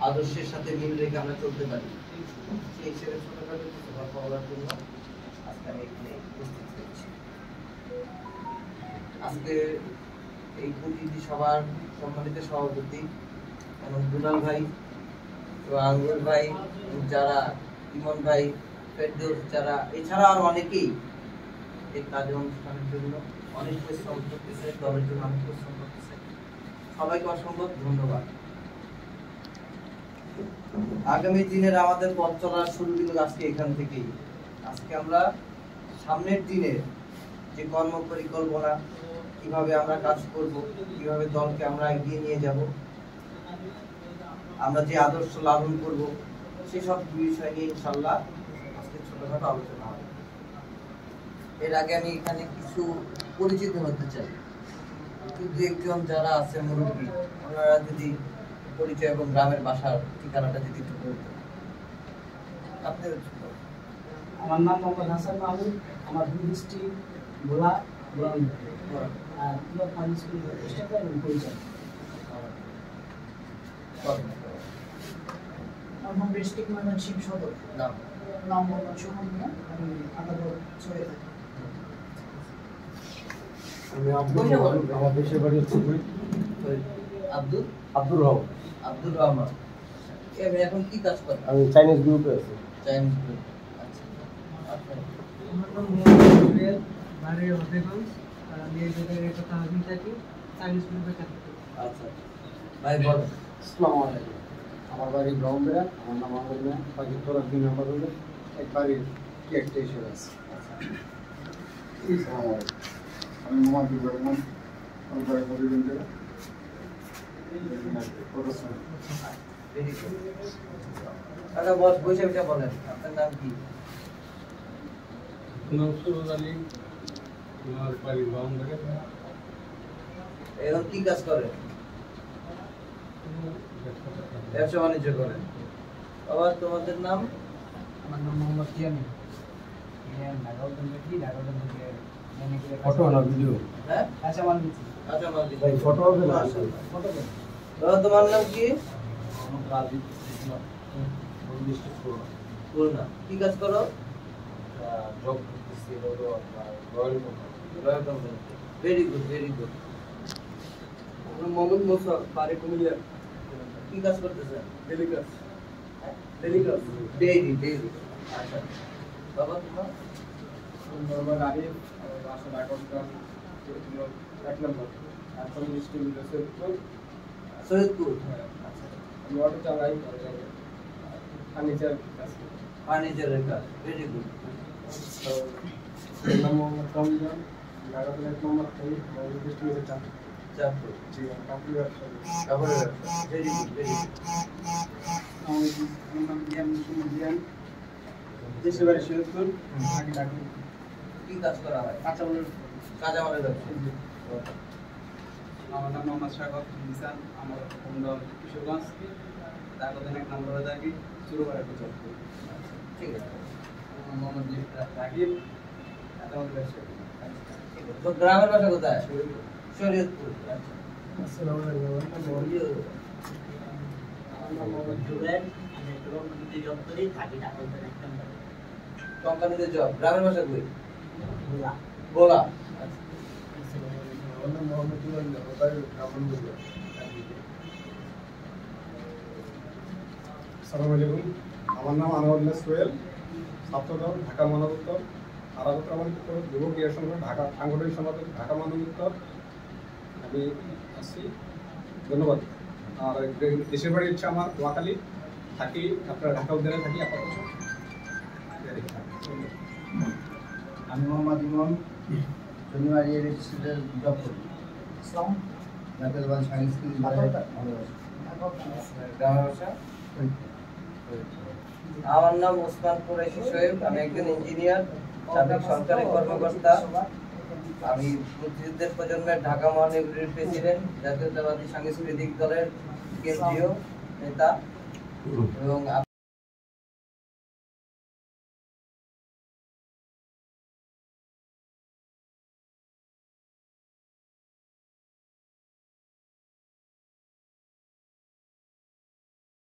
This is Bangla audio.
আদর্শের সাথে মিল রেখে আমরা চলতে পারি, সেই হিসেবে ছোটখাটো কিছু কথা বলার জন্য আজকে আমি এখানে উপস্থিত হয়েছি। আজকে এই প্রতিনিধি সভার সম্মানিত সভাপতি এবং দুলাল ভাই, আঙ্গুর ভাই, যারা ইমন ভাই, ফেরদৌস, যারা এছাড়া আর অনেকেই এই কাজ অনুষ্ঠানের জন্য অনেক পরিশ্রম করতেছে, দলের জন্য অনেক পরিশ্রম করতেছে, সবাইকে অসংখ্য ধন্যবাদ। আগামী দিনের আমাদের পথ চলার শুরু কিন্তু আজকে এখান থেকেই। আজকে আমরা সামনের দিনের যে কর্ম পরিকল্পনা, কিভাবে আমরা কাজ করব, কিভাবে দলকে আমরা এগিয়ে নিয়ে যাব, আমরা যে আদর্শ লালন করব, সেসব বিষয় নিয়ে ইনশাল্লাহ আজকে ছোটখাটো আলোচনা হবে। এর আগে আমি এখানে কিছু পরিচিত হতে চাই। কিন্তু একজন যারা আছে মুরব্বী, ওনারা যদি পরিচয় এবং গ্রামের বাসার ঠিকানাটা যদি একটু বলতেন। আপনার আমার নাম মোহাম্মদ হাসান মাহমুদ, আমার ডিস্ট্রিক্ট ভোলা, আর ব্লক পানি স্কুল প্রতিষ্ঠাতা এবং পরিচালক। আমার নাম ডিস্ট্রিক্ট ময়মনসিংহ সদর, নাম মোহাম্মদ সুমন মিয়া, আমি আদালত চলে থাকি। আমি আমার দেশের বাড়ি হচ্ছে আব্দুর রহমান। আব্দুর রহমান, আমি এখন কি কাজ করেন? আমি চাইনিজ গ্রুপে আছি। চাইনিজ গ্রুপ, আচ্ছা। আমার নাম মোহাম্মদ সুহেল, বাড়ি হবিগঞ্জ, আর আমি এই জায়গায় কথা হাজির থাকি, চাইনিজ গ্রুপে থাকি। আচ্ছা ভাই বলেন। আসসালামু আলাইকুম। আমার বাড়ি ব্রাহ্মণবাড়িয়া, আমার নাম আহমদ মিয়া, পাখিতলা 2 নম্বর রোডে এক বাড়ির একটা হিসেবে আছে। আসসালামু আলাইকুম। আমি মোহাম্মদ রহমান, আমার বাড়ি হবিগঞ্জ। আচ্ছা বস, বসে বলেন আপনার নাম কি? এখন কি কাজ করেন? ব্যবসা বাণিজ্য করেন। আবার তোমাদের নাম? আমার নাম মোহাম্মদ ইয়ামিন। ফটো না ভিডিও? হ্যাঁ, আচ্ছা মান দিচ্ছি। আচ্ছা মালদ্বীপ। ভাই ফটো হবে না? ফটো দেন। দাদা তোমার নাম কি? খুলনা। কি কাজ করো? জব করতেছি royal company. Very good, very good. Mohammad Musa, বাড়ি কুমিল্লা। কি কাজ করতেছেন? ডেলিকাস। Daily, daily. আচ্ছা বাবা তোমার? নরমাল আরিফ, আমার বাসা ঢাকা, 1 নম্বর। এখন ডিস্ট্রিক্ট সৈয়দপুর। আচ্ছা, আমি অটো চালাই, ফার্নিচার কাজ করি। ফার্নিচারের কাজ, ভেরি গুড। তো নাম মোহাম্মদ রমজান, ঢাকা 1 নম্বর থেকে ডিস্ট্রিক্টে চাঁদপুর। জি, কাপড় ব্যবসা করি। কাপড়ের ব্যবসা, ভেরি গুড, ভেরি গুড। আমার নাম ইয়ামিন সুমন জিয়ান, দেশের বাড়ি সৈয়দপুর, থাকি ঢাকা। কি কাজ করা হয়? কাঁচামালের ব্যবসা। আমার নাম মোহাম্মদ শাহাব মিসান, আমার হোমডাউন কিশোরগঞ্জ, ঢাকা 1 নম্বরে থাকি, চুরুপাড়া প্রচার করি। ঠিক আছে। আমার মোহাম্মদ রাকিব, কাঁচামাল ব্যবসা করি। ঠিক আছে। তো গ্রামের বাসা কোথায়? শরীয়তপুর। আচ্ছা। আসসালামু আলাইকুম। আমার নাম মোহাম্মদ জুবের, আমি একটা কোম্পানিতে জব করি, থাকি ঢাকা 1 নম্বরে। কোম্পানিতে জব। গ্রামের বাসা কই? ভোলা। ভোলা। আচ্ছা। আমার নাম মোহাম্মদ জুবাইর, আমার বাড়ি ব্রাহ্মণবাড়িয়া। আসসালামু আলাইকুম। আমার নাম আনোয়ারুল্লাহ সোহেল, ছাত্রদল ঢাকা মহানগর, আরাবত রহমান যুব ক্রীড়া সংঘ ঢাকা সাংগঠনিক সম্পাদক ঢাকা মহানগর। আমি আসছি, ধন্যবাদ। আর দেশের বাড়ি হচ্ছে আমার নোয়াখালী, থাকি আপনার ঢাকা উদ্যানে থাকি আপাতত। আমি মোহাম্মদ ইমন, শনিবার ইলেকট্রিসিটিতে জব করি। ইসলাম নাকেলবাদ সাংস্কৃতিক গ্রামের বাসা? আমার নাম ওসমান কুরাইশি সোহেব, আমি একজন ইঞ্জিনিয়ার, সাবেক সরকারি কর্মকর্তা। আমি মুক্তিযুদ্ধের প্রজন্মের ঢাকা মহানগরীর প্রেসিডেন্ট, জাতীয়তাবাদী সাংস্কৃতিক দলের কেন্দ্রীয় নেতা এবং